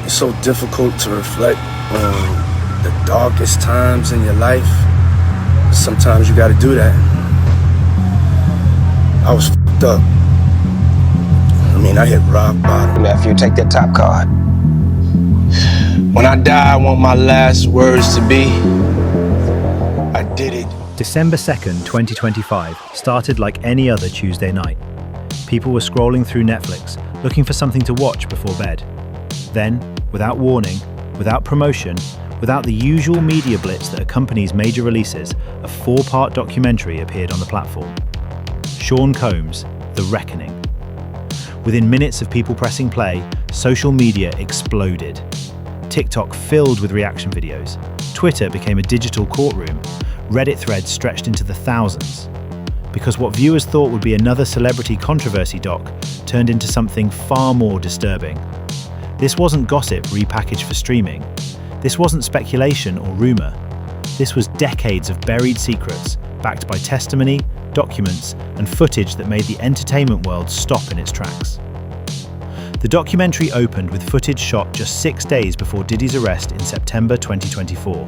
It's so difficult to reflect on the darkest times in your life. Sometimes you gotta do that. I was fucked up. I hit rock bottom. After you take that top card. When I die, I want my last words to be, I did it. December 2nd, 2025 started like any other Tuesday night. People were scrolling through Netflix, looking for something to watch before bed. Then, without warning, without promotion, without the usual media blitz that accompanies major releases, a 4-part documentary appeared on the platform. Sean Combs, The Reckoning. Within minutes of people pressing play, social media exploded. TikTok filled with reaction videos. Twitter became a digital courtroom. Reddit threads stretched into the thousands. Because what viewers thought would be another celebrity controversy doc turned into something far more disturbing. This wasn't gossip repackaged for streaming. This wasn't speculation or rumor. This was decades of buried secrets, backed by testimony, documents, and footage that made the entertainment world stop in its tracks. The documentary opened with footage shot just 6 days before Diddy's arrest in September 2024.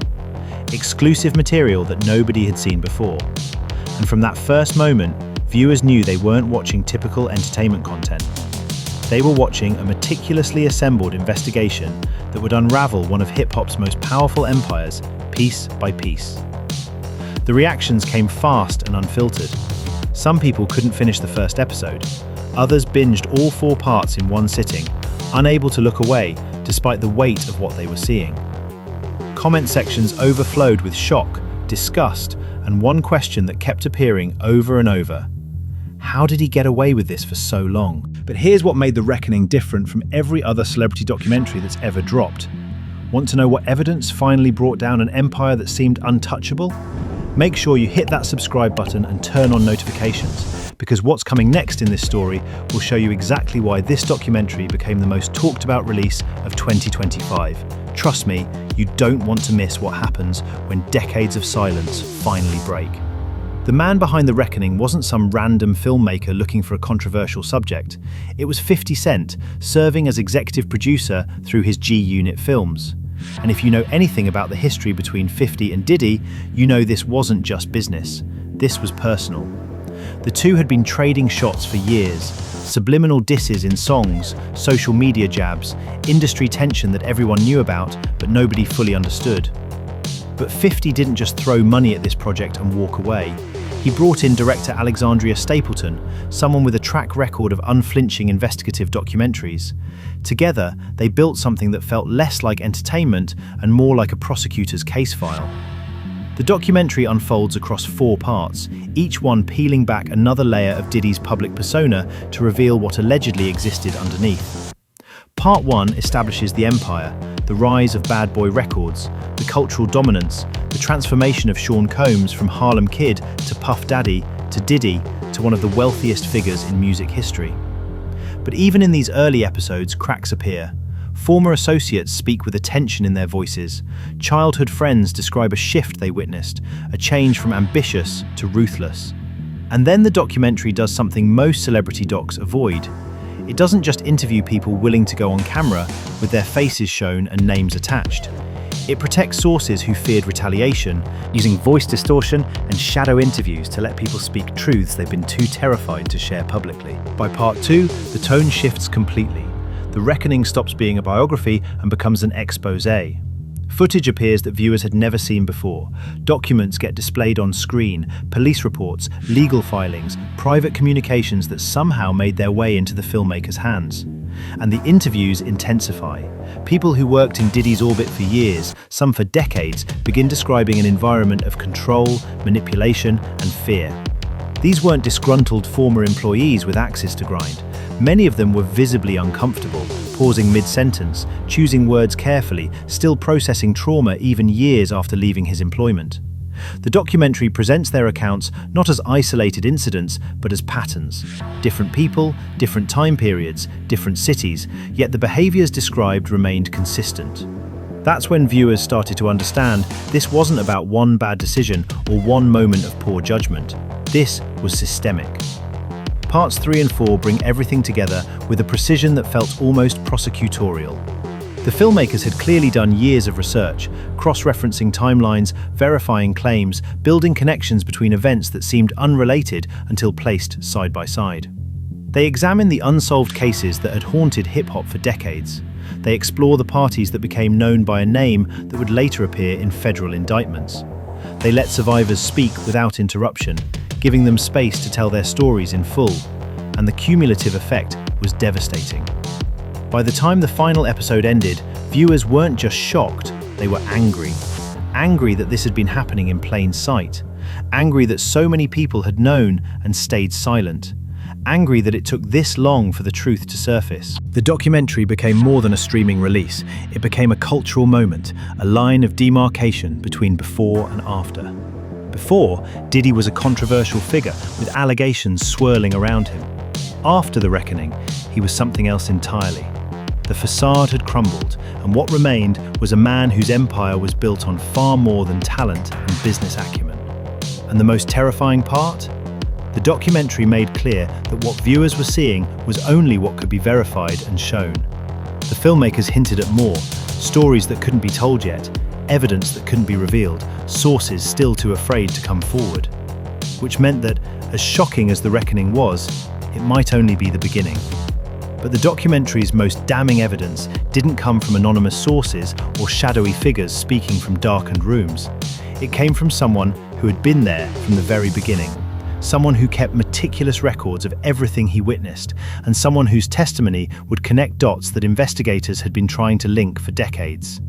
Exclusive material that nobody had seen before. And from that first moment, viewers knew they weren't watching typical entertainment content. They were watching a meticulously assembled investigation that would unravel one of hip-hop's most powerful empires, piece by piece. The reactions came fast and unfiltered. Some people couldn't finish the first episode. Others binged all 4 parts in one sitting, unable to look away despite the weight of what they were seeing. Comment sections overflowed with shock, disgust, and one question that kept appearing over and over. How did he get away with this for so long? But here's what made The Reckoning different from every other celebrity documentary that's ever dropped. Want to know what evidence finally brought down an empire that seemed untouchable? Make sure you hit that subscribe button and turn on notifications, because what's coming next in this story will show you exactly why this documentary became the most talked about release of 2025. Trust me, you don't want to miss what happens when decades of silence finally break. The man behind The Reckoning wasn't some random filmmaker looking for a controversial subject. It was 50 Cent, serving as executive producer through his G-Unit films. And if you know anything about the history between 50 and Diddy, you know this wasn't just business. This was personal. The two had been trading shots for years. Subliminal disses in songs, social media jabs, industry tension that everyone knew about, but nobody fully understood. But 50 didn't just throw money at this project and walk away. He brought in director Alexandria Stapleton, someone with a track record of unflinching investigative documentaries. Together, they built something that felt less like entertainment and more like a prosecutor's case file. The documentary unfolds across 4 parts, each one peeling back another layer of Diddy's public persona to reveal what allegedly existed underneath. Part 1 establishes the empire, the rise of Bad Boy Records, the cultural dominance, the transformation of Sean Combs from Harlem Kid to Puff Daddy to Diddy to one of the wealthiest figures in music history. But even in these early episodes, cracks appear. Former associates speak with a tension in their voices. Childhood friends describe a shift they witnessed, a change from ambitious to ruthless. And then the documentary does something most celebrity docs avoid. It doesn't just interview people willing to go on camera with their faces shown and names attached. It protects sources who feared retaliation, using voice distortion and shadow interviews to let people speak truths they've been too terrified to share publicly. By part 2, the tone shifts completely. The Reckoning stops being a biography and becomes an exposé. Footage appears that viewers had never seen before. Documents get displayed on screen, police reports, legal filings, private communications that somehow made their way into the filmmaker's hands. And the interviews intensify. People who worked in Diddy's orbit for years, some for decades, begin describing an environment of control, manipulation, and fear. These weren't disgruntled former employees with axes to grind. Many of them were visibly uncomfortable, pausing mid-sentence, choosing words carefully, still processing trauma even years after leaving his employment. The documentary presents their accounts not as isolated incidents, but as patterns. Different people, different time periods, different cities, yet the behaviors described remained consistent. That's when viewers started to understand this wasn't about one bad decision or one moment of poor judgment. This was systemic. Parts 3 and 4 bring everything together with a precision that felt almost prosecutorial. The filmmakers had clearly done years of research, cross-referencing timelines, verifying claims, building connections between events that seemed unrelated until placed side by side. They examine the unsolved cases that had haunted hip-hop for decades. They explore the parties that became known by a name that would later appear in federal indictments. They let survivors speak without interruption, giving them space to tell their stories in full, and the cumulative effect was devastating. By the time the final episode ended, viewers weren't just shocked, they were angry. Angry that this had been happening in plain sight. Angry that so many people had known and stayed silent. Angry that it took this long for the truth to surface. The documentary became more than a streaming release. It became a cultural moment, a line of demarcation between before and after. Before, Diddy was a controversial figure with allegations swirling around him. After the reckoning, he was something else entirely. The facade had crumbled, and what remained was a man whose empire was built on far more than talent and business acumen. And the most terrifying part? The documentary made clear that what viewers were seeing was only what could be verified and shown. The filmmakers hinted at more, stories that couldn't be told yet, evidence that couldn't be revealed, sources still too afraid to come forward. Which meant that, as shocking as the reckoning was, it might only be the beginning. But the documentary's most damning evidence didn't come from anonymous sources or shadowy figures speaking from darkened rooms. It came from someone who had been there from the very beginning. Someone who kept meticulous records of everything he witnessed, and someone whose testimony would connect dots that investigators had been trying to link for decades.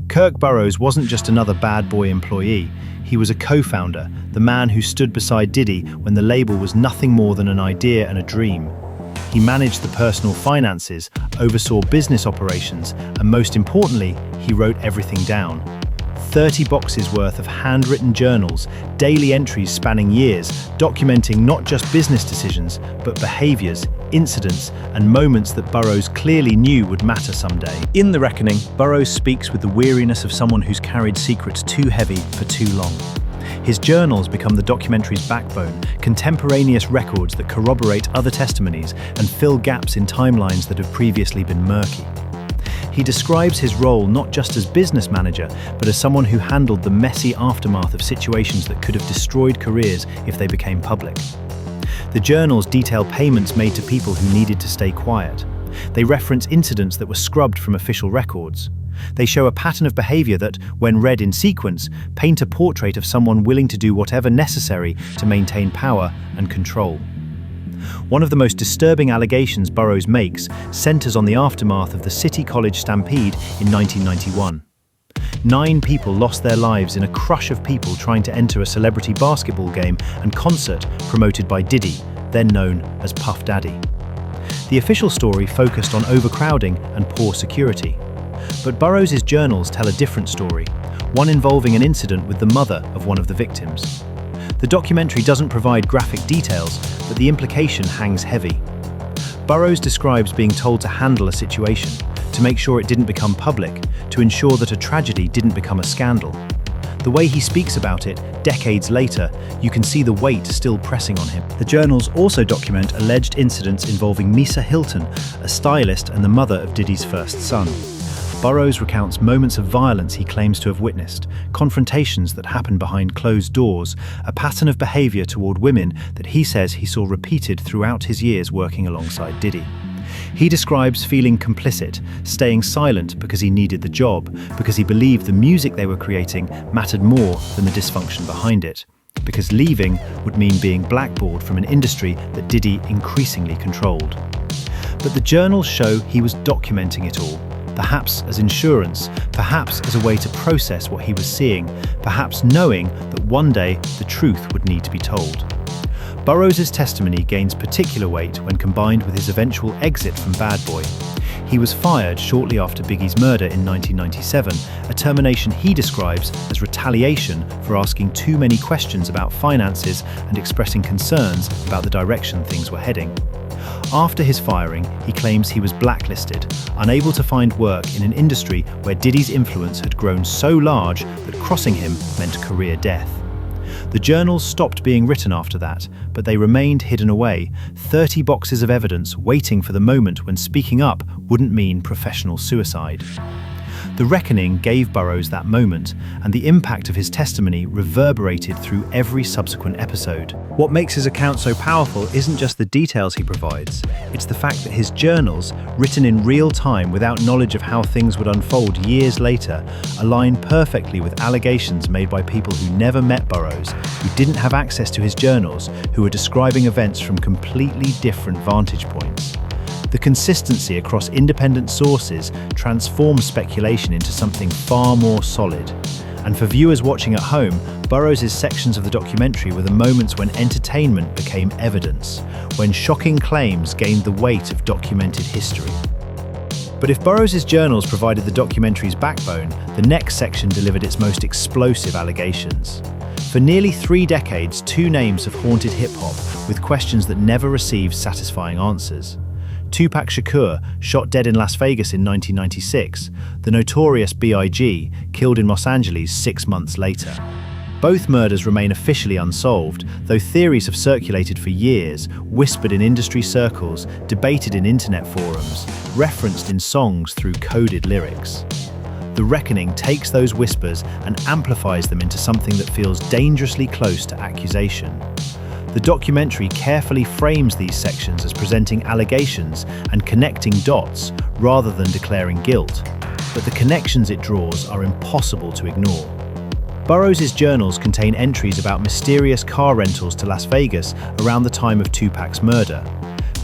Kirk Burroughs wasn't just another bad boy employee. He was a co-founder, the man who stood beside Diddy when the label was nothing more than an idea and a dream. He managed the personal finances, oversaw business operations, and most importantly, he wrote everything down. 30 boxes worth of handwritten journals, daily entries spanning years, documenting not just business decisions, but behaviors, incidents, and moments that Burroughs clearly knew would matter someday. In The Reckoning, Burroughs speaks with the weariness of someone who's carried secrets too heavy for too long. His journals become the documentary's backbone, contemporaneous records that corroborate other testimonies and fill gaps in timelines that have previously been murky. He describes his role not just as business manager, but as someone who handled the messy aftermath of situations that could have destroyed careers if they became public. The journals detail payments made to people who needed to stay quiet. They reference incidents that were scrubbed from official records. They show a pattern of behavior that, when read in sequence, paint a portrait of someone willing to do whatever necessary to maintain power and control. One of the most disturbing allegations Burroughs makes centers on the aftermath of the City College stampede in 1991. 9 people lost their lives in a crush of people trying to enter a celebrity basketball game and concert promoted by Diddy, then known as Puff Daddy. The official story focused on overcrowding and poor security. But Burroughs' journals tell a different story, one involving an incident with the mother of one of the victims. The documentary doesn't provide graphic details, but the implication hangs heavy. Burroughs describes being told to handle a situation, to make sure it didn't become public, to ensure that a tragedy didn't become a scandal. The way he speaks about it, decades later, you can see the weight still pressing on him. The journals also document alleged incidents involving Misa Hilton, a stylist and the mother of Diddy's first son. Burroughs recounts moments of violence he claims to have witnessed, confrontations that happened behind closed doors, a pattern of behavior toward women that he says he saw repeated throughout his years working alongside Diddy. He describes feeling complicit, staying silent because he needed the job, because he believed the music they were creating mattered more than the dysfunction behind it, because leaving would mean being blackballed from an industry that Diddy increasingly controlled. But the journals show he was documenting it all, perhaps as insurance, perhaps as a way to process what he was seeing, perhaps knowing that one day the truth would need to be told. Burroughs' testimony gains particular weight when combined with his eventual exit from Bad Boy. He was fired shortly after Biggie's murder in 1997, a termination he describes as retaliation for asking too many questions about finances and expressing concerns about the direction things were heading. After his firing, he claims he was blacklisted, unable to find work in an industry where Diddy's influence had grown so large that crossing him meant career death. The journals stopped being written after that, but they remained hidden away, 30 boxes of evidence waiting for the moment when speaking up wouldn't mean professional suicide. The reckoning gave Burroughs that moment, and the impact of his testimony reverberated through every subsequent episode. What makes his account so powerful isn't just the details he provides, it's the fact that his journals, written in real time without knowledge of how things would unfold years later, align perfectly with allegations made by people who never met Burroughs, who didn't have access to his journals, who were describing events from completely different vantage points. The consistency across independent sources transforms speculation into something far more solid. And for viewers watching at home, Burroughs' sections of the documentary were the moments when entertainment became evidence, when shocking claims gained the weight of documented history. But if Burroughs' journals provided the documentary's backbone, the next section delivered its most explosive allegations. For nearly 3 decades, 2 names have haunted hip-hop with questions that never received satisfying answers. Tupac Shakur, shot dead in Las Vegas in 1996, the notorious B.I.G., killed in Los Angeles 6 months later. Both murders remain officially unsolved, though theories have circulated for years, whispered in industry circles, debated in internet forums, referenced in songs through coded lyrics. The Reckoning takes those whispers and amplifies them into something that feels dangerously close to accusation. The documentary carefully frames these sections as presenting allegations and connecting dots rather than declaring guilt, but the connections it draws are impossible to ignore. Burroughs' journals contain entries about mysterious car rentals to Las Vegas around the time of Tupac's murder,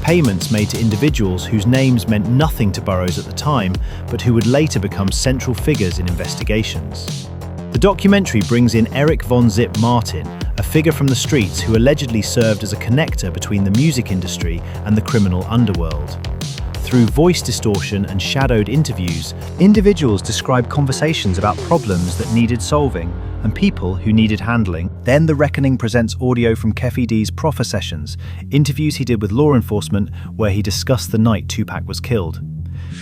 payments made to individuals whose names meant nothing to Burroughs at the time, but who would later become central figures in investigations. The documentary brings in Eric Von Zip Martin, a figure from the streets who allegedly served as a connector between the music industry and the criminal underworld. Through voice distortion and shadowed interviews, individuals describe conversations about problems that needed solving and people who needed handling. Then The Reckoning presents audio from Keffe D's proffer sessions, interviews he did with law enforcement where he discussed the night Tupac was killed.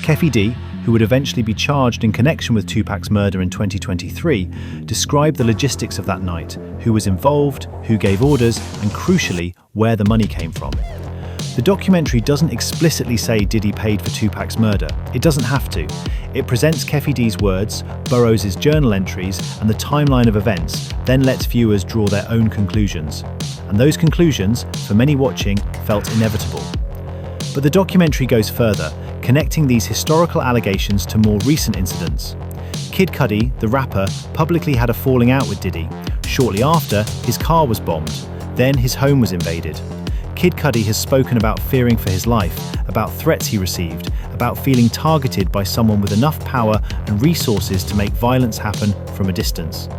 Keffe D, who would eventually be charged in connection with Tupac's murder in 2023, described the logistics of that night, who was involved, who gave orders, and crucially, where the money came from. The documentary doesn't explicitly say Diddy paid for Tupac's murder. It doesn't have to. It presents Keffe D's words, Burroughs' journal entries, and the timeline of events, then lets viewers draw their own conclusions. And those conclusions, for many watching, felt inevitable. But the documentary goes further, connecting these historical allegations to more recent incidents. Kid Cudi, the rapper, publicly had a falling out with Diddy. Shortly after, his car was bombed. Then his home was invaded. Kid Cudi has spoken about fearing for his life, about threats he received, about feeling targeted by someone with enough power and resources to make violence happen from a distance.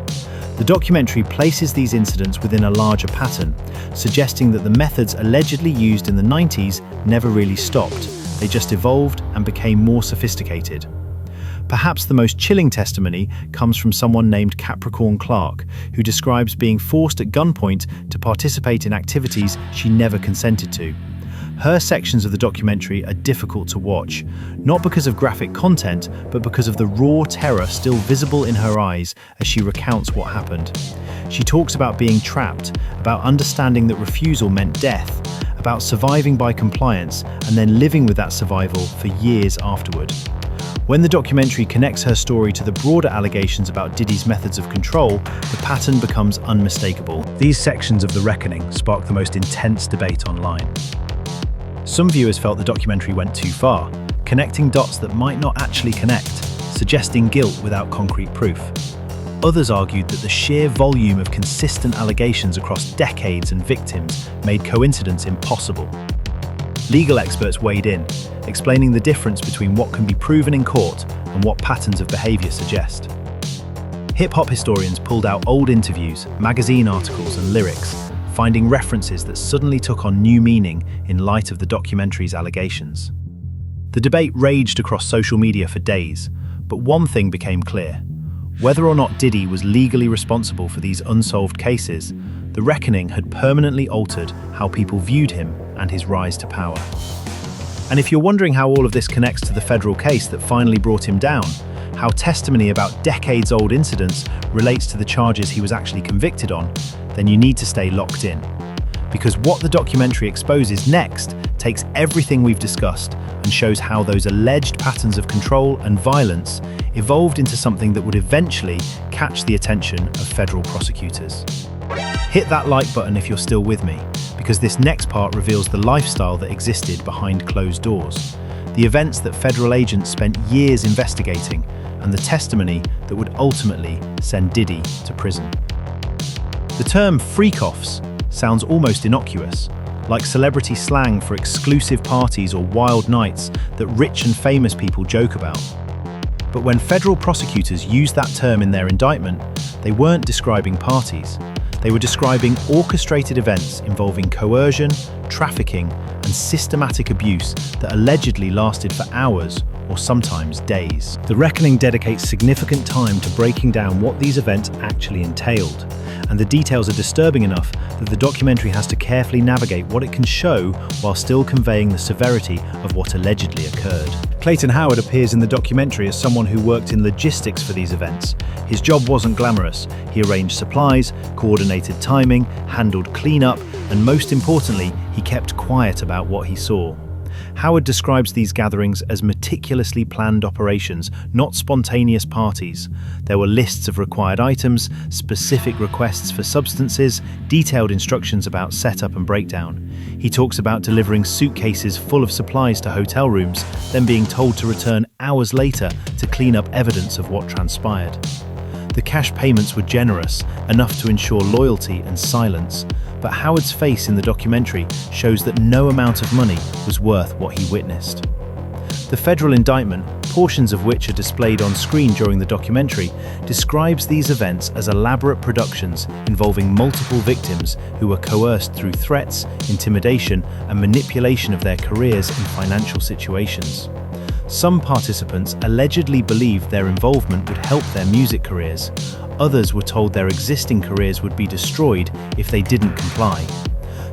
The documentary places these incidents within a larger pattern, suggesting that the methods allegedly used in the 90s never really stopped. They just evolved and became more sophisticated. Perhaps the most chilling testimony comes from someone named Capricorn Clark, who describes being forced at gunpoint to participate in activities she never consented to. Her sections of the documentary are difficult to watch, not because of graphic content, but because of the raw terror still visible in her eyes as she recounts what happened. She talks about being trapped, about understanding that refusal meant death, about surviving by compliance, and then living with that survival for years afterward. When the documentary connects her story to the broader allegations about Diddy's methods of control, the pattern becomes unmistakable. These sections of The Reckoning sparked the most intense debate online. Some viewers felt the documentary went too far, connecting dots that might not actually connect, suggesting guilt without concrete proof. Others argued that the sheer volume of consistent allegations across decades and victims made coincidence impossible. Legal experts weighed in, explaining the difference between what can be proven in court and what patterns of behavior suggest. Hip-hop historians pulled out old interviews, magazine articles, and lyrics, finding references that suddenly took on new meaning in light of the documentary's allegations. The debate raged across social media for days, but one thing became clear. Whether or not Diddy was legally responsible for these unsolved cases, The Reckoning had permanently altered how people viewed him and his rise to power. And if you're wondering how all of this connects to the federal case that finally brought him down, how testimony about decades-old incidents relates to the charges he was actually convicted on, then you need to stay locked in. Because what the documentary exposes next takes everything we've discussed and shows how those alleged patterns of control and violence evolved into something that would eventually catch the attention of federal prosecutors. Hit that like button if you're still with me, because this next part reveals the lifestyle that existed behind closed doors, the events that federal agents spent years investigating, and the testimony that would ultimately send Diddy to prison. The term freak-offs sounds almost innocuous, like celebrity slang for exclusive parties or wild nights that rich and famous people joke about. But when federal prosecutors used that term in their indictment, they weren't describing parties. They were describing orchestrated events involving coercion, trafficking, and systematic abuse that allegedly lasted for hours or sometimes days. The reckoning dedicates significant time to breaking down what these events actually entailed, and the details are disturbing enough that the documentary has to carefully navigate what it can show while still conveying the severity of what allegedly occurred. Clayton Howard appears in the documentary as someone who worked in logistics for these events. His job wasn't glamorous. He arranged supplies, coordinated timing, handled cleanup, and most importantly, he kept quiet about what he saw. Howard describes these gatherings as meticulously planned operations, not spontaneous parties. There were lists of required items, specific requests for substances, detailed instructions about setup and breakdown. He talks about delivering suitcases full of supplies to hotel rooms, then being told to return hours later to clean up evidence of what transpired. The cash payments were generous, enough to ensure loyalty and silence, but Howard's face in the documentary shows that no amount of money was worth what he witnessed. The federal indictment, portions of which are displayed on screen during the documentary, describes these events as elaborate productions involving multiple victims who were coerced through threats, intimidation, and manipulation of their careers and financial situations. Some participants allegedly believed their involvement would help their music careers. Others were told their existing careers would be destroyed if they didn't comply.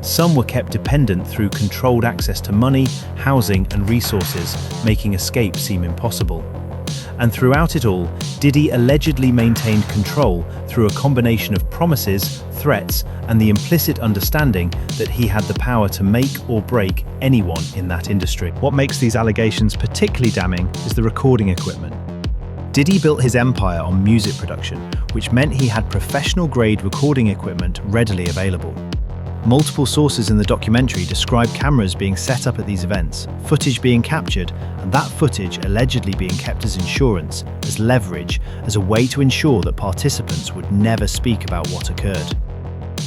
Some were kept dependent through controlled access to money, housing, and resources, making escape seem impossible. And throughout it all, Diddy allegedly maintained control through a combination of promises, threats, and the implicit understanding that he had the power to make or break anyone in that industry. What makes these allegations particularly damning is the recording equipment. Diddy built his empire on music production, which meant he had professional-grade recording equipment readily available. Multiple sources in the documentary describe cameras being set up at these events, footage being captured, and that footage allegedly being kept as insurance, as leverage, as a way to ensure that participants would never speak about what occurred.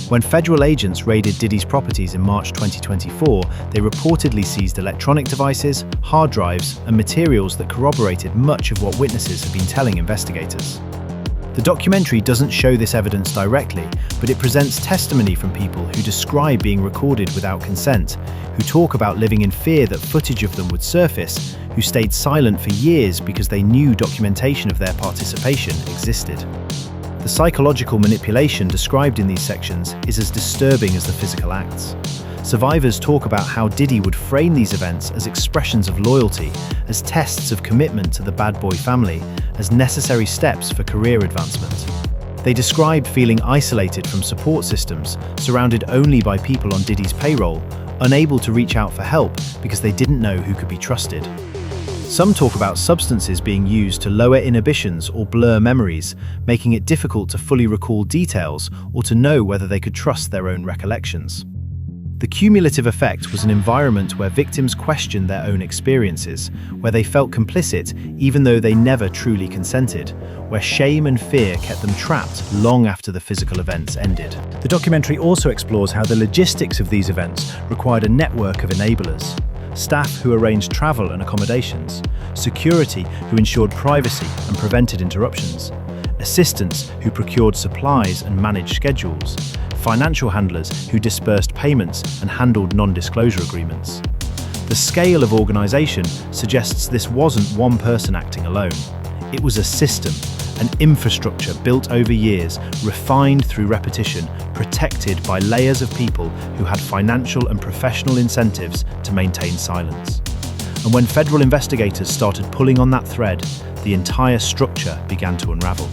When federal agents raided Diddy's properties in March 2024, they reportedly seized electronic devices, hard drives, and materials that corroborated much of what witnesses had been telling investigators. The documentary doesn't show this evidence directly, but it presents testimony from people who describe being recorded without consent, who talk about living in fear that footage of them would surface, who stayed silent for years because they knew documentation of their participation existed. The psychological manipulation described in these sections is as disturbing as the physical acts. Survivors talk about how Diddy would frame these events as expressions of loyalty, as tests of commitment to the bad boy family, as necessary steps for career advancement. They described feeling isolated from support systems, surrounded only by people on Diddy's payroll, unable to reach out for help because they didn't know who could be trusted. Some talk about substances being used to lower inhibitions or blur memories, making it difficult to fully recall details or to know whether they could trust their own recollections. The cumulative effect was an environment where victims questioned their own experiences, where they felt complicit even though they never truly consented, where shame and fear kept them trapped long after the physical events ended. The documentary also explores how the logistics of these events required a network of enablers. Staff who arranged travel and accommodations, security who ensured privacy and prevented interruptions, assistants who procured supplies and managed schedules, financial handlers who dispersed payments and handled non-disclosure agreements. The scale of organisation suggests this wasn't one person acting alone. It was a system, an infrastructure built over years, refined through repetition, protected by layers of people who had financial and professional incentives to maintain silence. And when federal investigators started pulling on that thread, the entire structure began to unravel.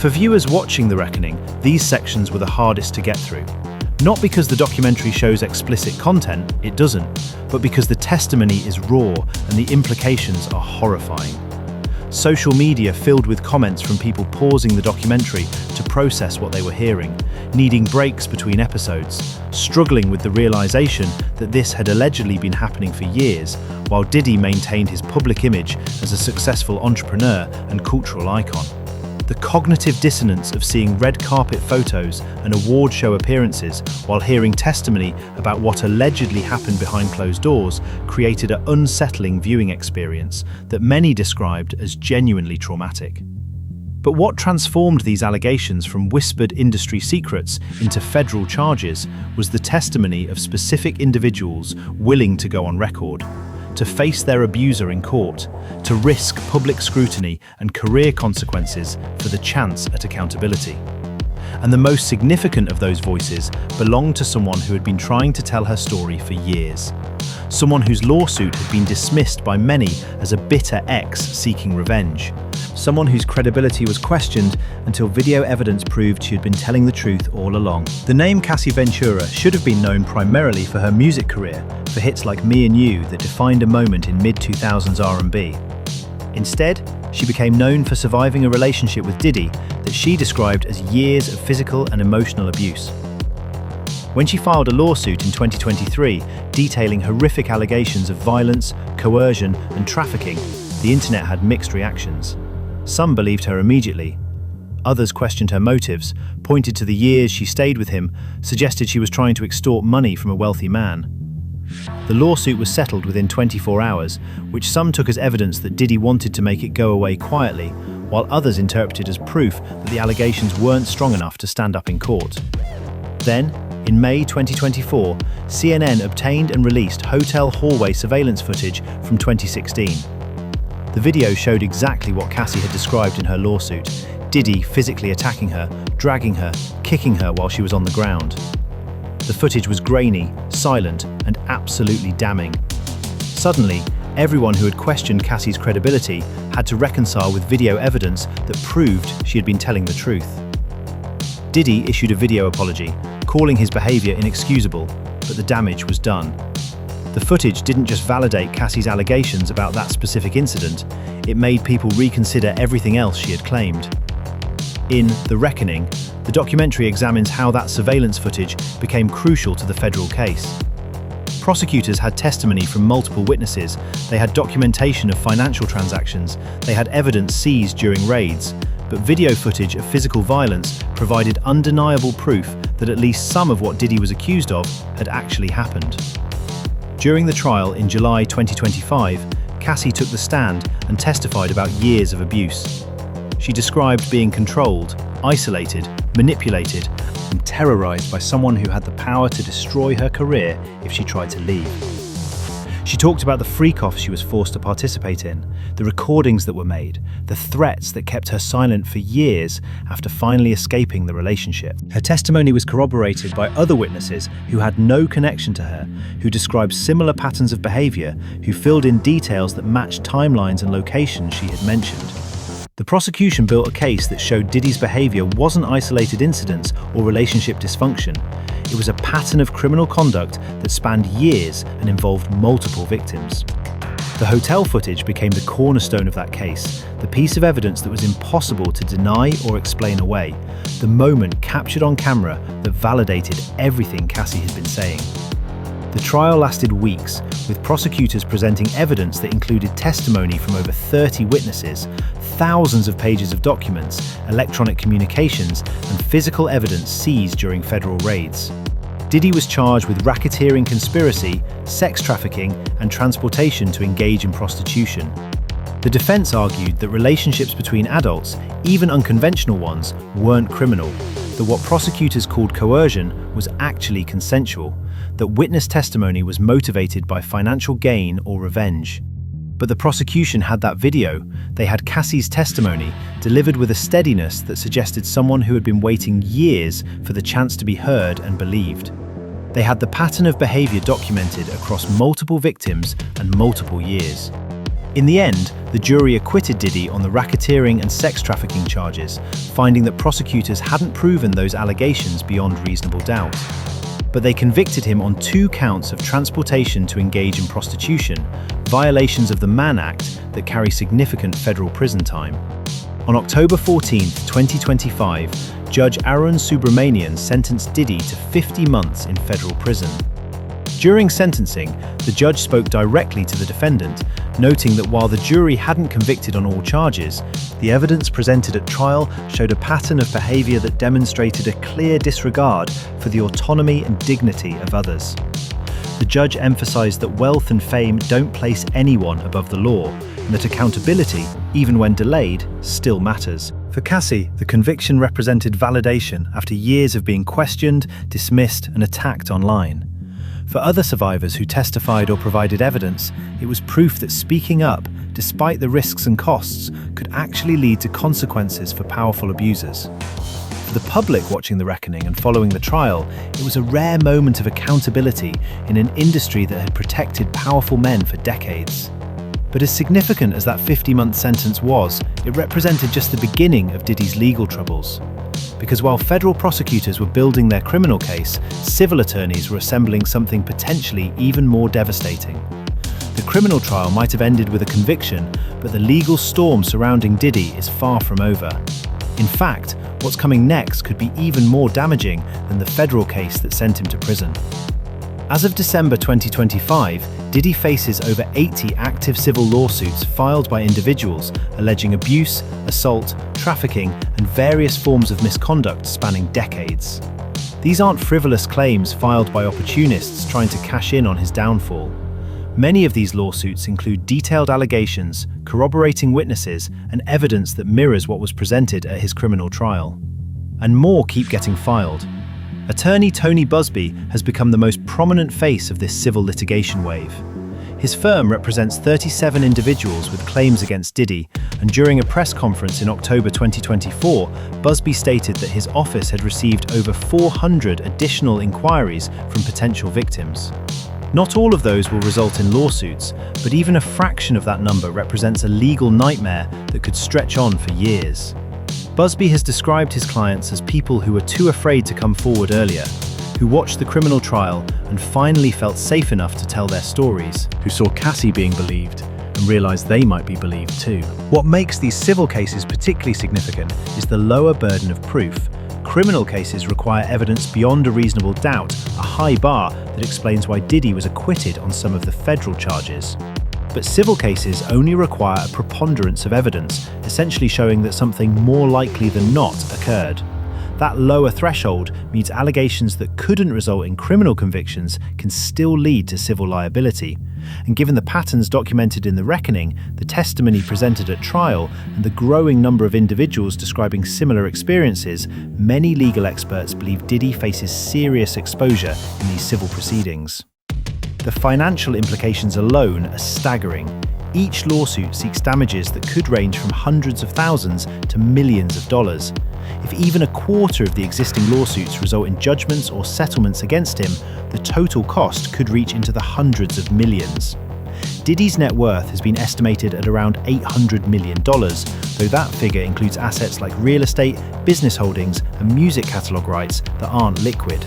For viewers watching The Reckoning, these sections were the hardest to get through. Not because the documentary shows explicit content, it doesn't, but because the testimony is raw and the implications are horrifying. Social media filled with comments from people pausing the documentary to process what they were hearing, needing breaks between episodes, struggling with the realization that this had allegedly been happening for years, while Diddy maintained his public image as a successful entrepreneur and cultural icon. The cognitive dissonance of seeing red carpet photos and award show appearances while hearing testimony about what allegedly happened behind closed doors created an unsettling viewing experience that many described as genuinely traumatic. But what transformed these allegations from whispered industry secrets into federal charges was the testimony of specific individuals willing to go on record, to face their abuser in court, to risk public scrutiny and career consequences for the chance at accountability. And the most significant of those voices belonged to someone who had been trying to tell her story for years. Someone whose lawsuit had been dismissed by many as a bitter ex seeking revenge. Someone whose credibility was questioned until video evidence proved she had been telling the truth all along. The name Cassie Ventura should have been known primarily for her music career, for hits like Me and You that defined a moment in mid-2000s R&B. Instead, she became known for surviving a relationship with Diddy that she described as years of physical and emotional abuse. When she filed a lawsuit in 2023 detailing horrific allegations of violence, coercion, and trafficking, the internet had mixed reactions. Some believed her immediately. Others questioned her motives, pointed to the years she stayed with him, suggested she was trying to extort money from a wealthy man. The lawsuit was settled within 24 hours, which some took as evidence that Diddy wanted to make it go away quietly, while others interpreted as proof that the allegations weren't strong enough to stand up in court. Then, in May 2024, CNN obtained and released hotel hallway surveillance footage from 2016. The video showed exactly what Cassie had described in her lawsuit: Diddy physically attacking her, dragging her, kicking her while she was on the ground. The footage was grainy, silent, and absolutely damning. Suddenly, everyone who had questioned Cassie's credibility had to reconcile with video evidence that proved she had been telling the truth. Diddy issued a video apology, calling his behavior inexcusable, but the damage was done. The footage didn't just validate Cassie's allegations about that specific incident, it made people reconsider everything else she had claimed. In The Reckoning, the documentary examines how that surveillance footage became crucial to the federal case. Prosecutors had testimony from multiple witnesses, they had documentation of financial transactions, they had evidence seized during raids, but video footage of physical violence provided undeniable proof that at least some of what Diddy was accused of had actually happened. During the trial in July 2025, Cassie took the stand and testified about years of abuse. She described being controlled, isolated, manipulated, and terrorized by someone who had the power to destroy her career if she tried to leave. She talked about the freak-offs she was forced to participate in, the recordings that were made, the threats that kept her silent for years after finally escaping the relationship. Her testimony was corroborated by other witnesses who had no connection to her, who described similar patterns of behavior, who filled in details that matched timelines and locations she had mentioned. The prosecution built a case that showed Diddy's behavior wasn't isolated incidents or relationship dysfunction. It was a pattern of criminal conduct that spanned years and involved multiple victims. The hotel footage became the cornerstone of that case, the piece of evidence that was impossible to deny or explain away, the moment captured on camera that validated everything Cassie had been saying. The trial lasted weeks, with prosecutors presenting evidence that included testimony from over 30 witnesses, thousands of pages of documents, electronic communications, and physical evidence seized during federal raids. Diddy was charged with racketeering conspiracy, sex trafficking, and transportation to engage in prostitution. The defense argued that relationships between adults, even unconventional ones, weren't criminal, that what prosecutors called coercion was actually consensual, that witness testimony was motivated by financial gain or revenge. But the prosecution had that video. They had Cassie's testimony, delivered with a steadiness that suggested someone who had been waiting years for the chance to be heard and believed. They had the pattern of behavior documented across multiple victims and multiple years. In the end, the jury acquitted Diddy on the racketeering and sex trafficking charges, finding that prosecutors hadn't proven those allegations beyond reasonable doubt. But they convicted him on 2 counts of transportation to engage in prostitution, violations of the Mann Act that carry significant federal prison time. On October 14, 2025, Judge Arun Subramanian sentenced Diddy to 50 months in federal prison. During sentencing, the judge spoke directly to the defendant, noting that while the jury hadn't convicted on all charges, the evidence presented at trial showed a pattern of behavior that demonstrated a clear disregard for the autonomy and dignity of others. The judge emphasized that wealth and fame don't place anyone above the law, and that accountability, even when delayed, still matters. For Cassie, the conviction represented validation after years of being questioned, dismissed, and attacked online. For other survivors who testified or provided evidence, it was proof that speaking up, despite the risks and costs, could actually lead to consequences for powerful abusers. For the public watching the reckoning and following the trial, it was a rare moment of accountability in an industry that had protected powerful men for decades. But as significant as that 50-month sentence was, it represented just the beginning of Diddy's legal troubles. Because while federal prosecutors were building their criminal case, civil attorneys were assembling something potentially even more devastating. The criminal trial might have ended with a conviction, but the legal storm surrounding Diddy is far from over. In fact, what's coming next could be even more damaging than the federal case that sent him to prison. As of December 2025, Diddy faces over 80 active civil lawsuits filed by individuals alleging abuse, assault, trafficking, and various forms of misconduct spanning decades. These aren't frivolous claims filed by opportunists trying to cash in on his downfall. Many of these lawsuits include detailed allegations, corroborating witnesses, and evidence that mirrors what was presented at his criminal trial. And more keep getting filed. Attorney Tony Busby has become the most prominent face of this civil litigation wave. His firm represents 37 individuals with claims against Diddy, and during a press conference in October 2024, Busby stated that his office had received over 400 additional inquiries from potential victims. Not all of those will result in lawsuits, but even a fraction of that number represents a legal nightmare that could stretch on for years. Busby has described his clients as people who were too afraid to come forward earlier, who watched the criminal trial and finally felt safe enough to tell their stories, who saw Cassie being believed and realized they might be believed too. What makes these civil cases particularly significant is the lower burden of proof. Criminal cases require evidence beyond a reasonable doubt, a high bar that explains why Diddy was acquitted on some of the federal charges. But civil cases only require a preponderance of evidence, essentially showing that something more likely than not occurred. That lower threshold means allegations that couldn't result in criminal convictions can still lead to civil liability. And given the patterns documented in the reckoning, the testimony presented at trial, and the growing number of individuals describing similar experiences, many legal experts believe Diddy faces serious exposure in these civil proceedings. The financial implications alone are staggering. Each lawsuit seeks damages that could range from hundreds of thousands to millions of dollars. If even a quarter of the existing lawsuits result in judgments or settlements against him, the total cost could reach into the hundreds of millions. Diddy's net worth has been estimated at around $800 million, though that figure includes assets like real estate, business holdings, and music catalog rights that aren't liquid.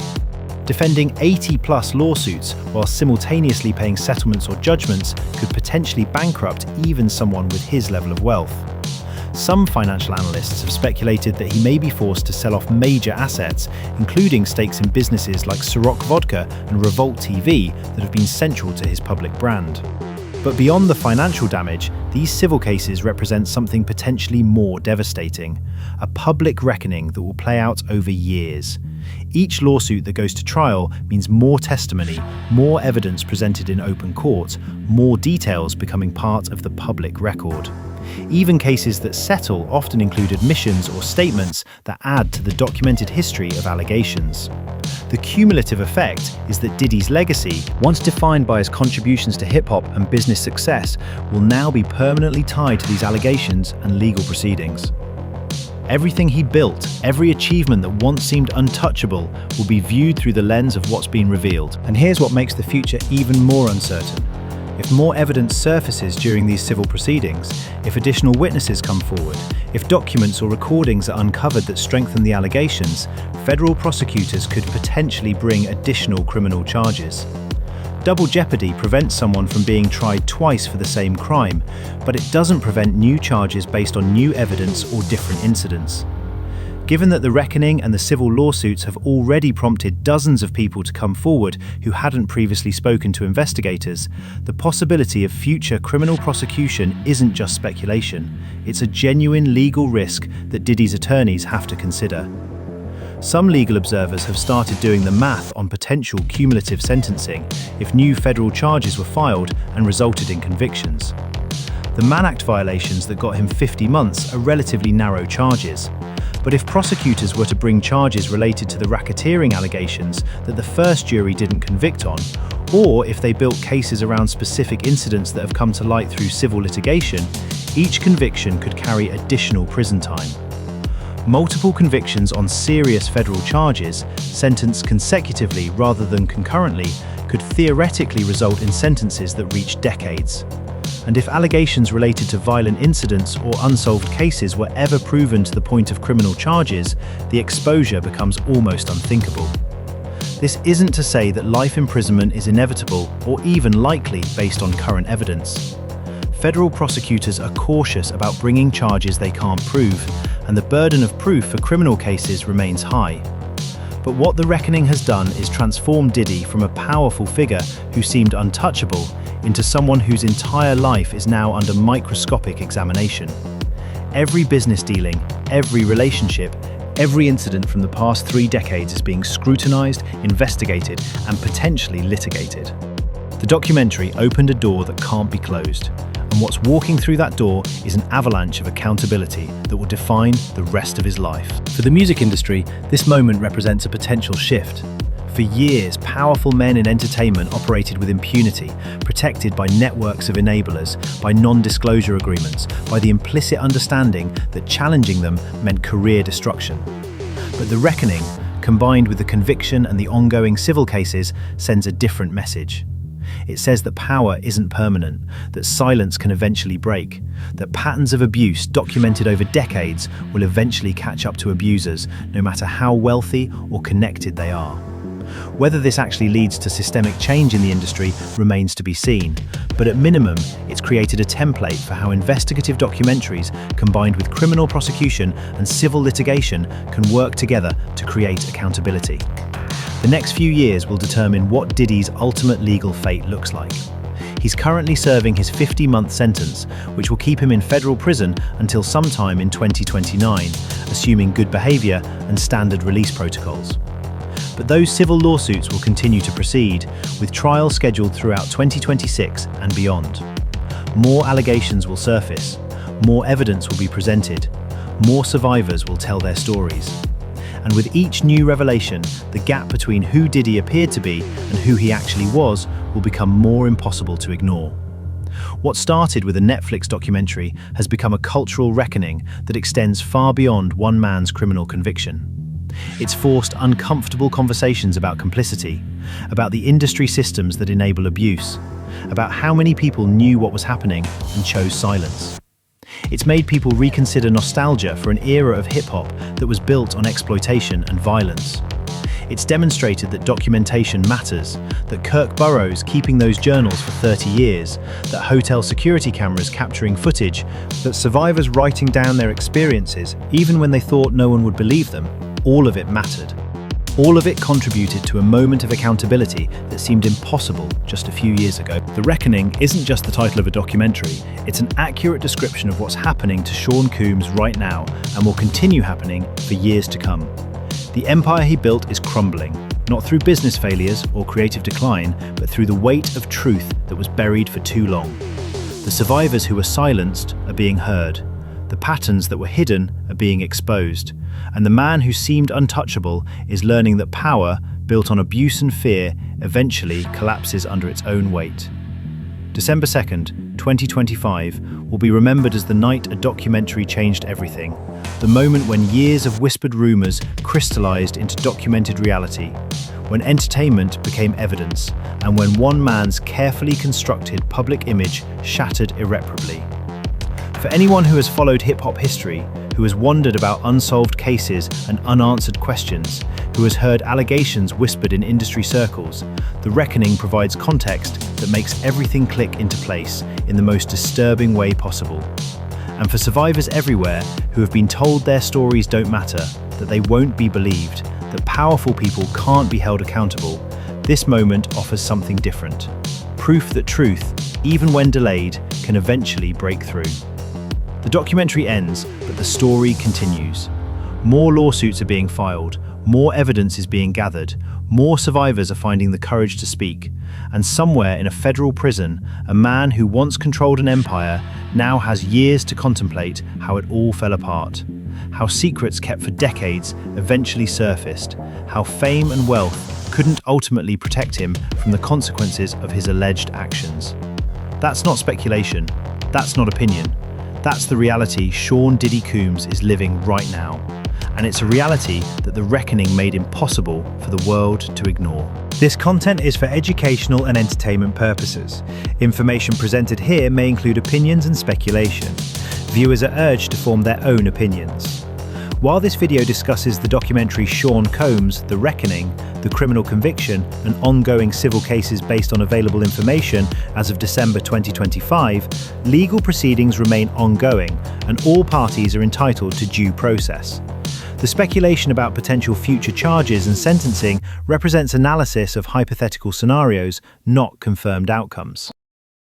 Defending 80-plus lawsuits while simultaneously paying settlements or judgments could potentially bankrupt even someone with his level of wealth. Some financial analysts have speculated that he may be forced to sell off major assets, including stakes in businesses like Ciroc Vodka and Revolt TV that have been central to his public brand. But beyond the financial damage, these civil cases represent something potentially more devastating, a public reckoning that will play out over years. Each lawsuit that goes to trial means more testimony, more evidence presented in open court, more details becoming part of the public record. Even cases that settle often include admissions or statements that add to the documented history of allegations. The cumulative effect is that Diddy's legacy, once defined by his contributions to hip-hop and business success, will now be permanently tied to these allegations and legal proceedings. Everything he built, every achievement that once seemed untouchable, will be viewed through the lens of what's been revealed. And here's what makes the future even more uncertain. If more evidence surfaces during these civil proceedings, if additional witnesses come forward, if documents or recordings are uncovered that strengthen the allegations, federal prosecutors could potentially bring additional criminal charges. Double jeopardy prevents someone from being tried twice for the same crime, but it doesn't prevent new charges based on new evidence or different incidents. Given that the reckoning and the civil lawsuits have already prompted dozens of people to come forward who hadn't previously spoken to investigators, the possibility of future criminal prosecution isn't just speculation, it's a genuine legal risk that Diddy's attorneys have to consider. Some legal observers have started doing the math on potential cumulative sentencing if new federal charges were filed and resulted in convictions. The Mann Act violations that got him 50 months are relatively narrow charges. But if prosecutors were to bring charges related to the racketeering allegations that the first jury didn't convict on, or if they built cases around specific incidents that have come to light through civil litigation, each conviction could carry additional prison time. Multiple convictions on serious federal charges, sentenced consecutively rather than concurrently, could theoretically result in sentences that reach decades. And if allegations related to violent incidents or unsolved cases were ever proven to the point of criminal charges, the exposure becomes almost unthinkable. This isn't to say that life imprisonment is inevitable or even likely based on current evidence. Federal prosecutors are cautious about bringing charges they can't prove, and the burden of proof for criminal cases remains high. But what the reckoning has done is transform Diddy from a powerful figure who seemed untouchable into someone whose entire life is now under microscopic examination. Every business dealing, every relationship, every incident from the past 3 decades is being scrutinized, investigated, and potentially litigated. The documentary opened a door that can't be closed, and what's walking through that door is an avalanche of accountability that will define the rest of his life. For the music industry, this moment represents a potential shift. For years, powerful men in entertainment operated with impunity, protected by networks of enablers, by non-disclosure agreements, by the implicit understanding that challenging them meant career destruction. But the reckoning, combined with the conviction and the ongoing civil cases, sends a different message. It says that power isn't permanent, that silence can eventually break, that patterns of abuse documented over decades will eventually catch up to abusers, no matter how wealthy or connected they are. Whether this actually leads to systemic change in the industry remains to be seen, but at minimum, it's created a template for how investigative documentaries, combined with criminal prosecution and civil litigation, can work together to create accountability. The next few years will determine what Diddy's ultimate legal fate looks like. He's currently serving his 50-month sentence, which will keep him in federal prison until sometime in 2029, assuming good behavior and standard release protocols. But those civil lawsuits will continue to proceed, with trials scheduled throughout 2026 and beyond. More allegations will surface, more evidence will be presented, more survivors will tell their stories. And with each new revelation, the gap between who Diddy appeared to be and who he actually was will become more impossible to ignore. What started with a Netflix documentary has become a cultural reckoning that extends far beyond one man's criminal conviction. It's forced uncomfortable conversations about complicity, about the industry systems that enable abuse, about how many people knew what was happening and chose silence. It's made people reconsider nostalgia for an era of hip-hop that was built on exploitation and violence. It's demonstrated that documentation matters, that Kirk Burroughs keeping those journals for 30 years, that hotel security cameras capturing footage, that survivors writing down their experiences even when they thought no one would believe them, all of it mattered. All of it contributed to a moment of accountability that seemed impossible just a few years ago. The Reckoning isn't just the title of a documentary, it's an accurate description of what's happening to Sean Combs right now and will continue happening for years to come. The empire he built is crumbling, not through business failures or creative decline, but through the weight of truth that was buried for too long. The survivors who were silenced are being heard. The patterns that were hidden are being exposed. And the man who seemed untouchable is learning that power, built on abuse and fear, eventually collapses under its own weight. December 2nd, 2025 will be remembered as the night a documentary changed everything. The moment when years of whispered rumors crystallized into documented reality. when entertainment became evidence, and when one man's carefully constructed public image shattered irreparably. For anyone who has followed hip-hop history, who has wondered about unsolved cases and unanswered questions, who has heard allegations whispered in industry circles, The Reckoning provides context that makes everything click into place in the most disturbing way possible. And for survivors everywhere who have been told their stories don't matter, that they won't be believed, that powerful people can't be held accountable, this moment offers something different. Proof that truth, even when delayed, can eventually break through. The documentary ends, but the story continues. More lawsuits are being filed, more evidence is being gathered, more survivors are finding the courage to speak, and somewhere in a federal prison, a man who once controlled an empire now has years to contemplate how it all fell apart. How secrets kept for decades eventually surfaced, how fame and wealth couldn't ultimately protect him from the consequences of his alleged actions. That's not speculation, that's not opinion. That's the reality Sean Diddy Combs is living right now. And it's a reality that The Reckoning made impossible for the world to ignore. This content is for educational and entertainment purposes. Information presented here may include opinions and speculation. Viewers are urged to form their own opinions. While this video discusses the documentary Sean Combs, The Reckoning, the criminal conviction, and ongoing civil cases based on available information as of December 2025, legal proceedings remain ongoing and all parties are entitled to due process. The speculation about potential future charges and sentencing represents analysis of hypothetical scenarios, not confirmed outcomes.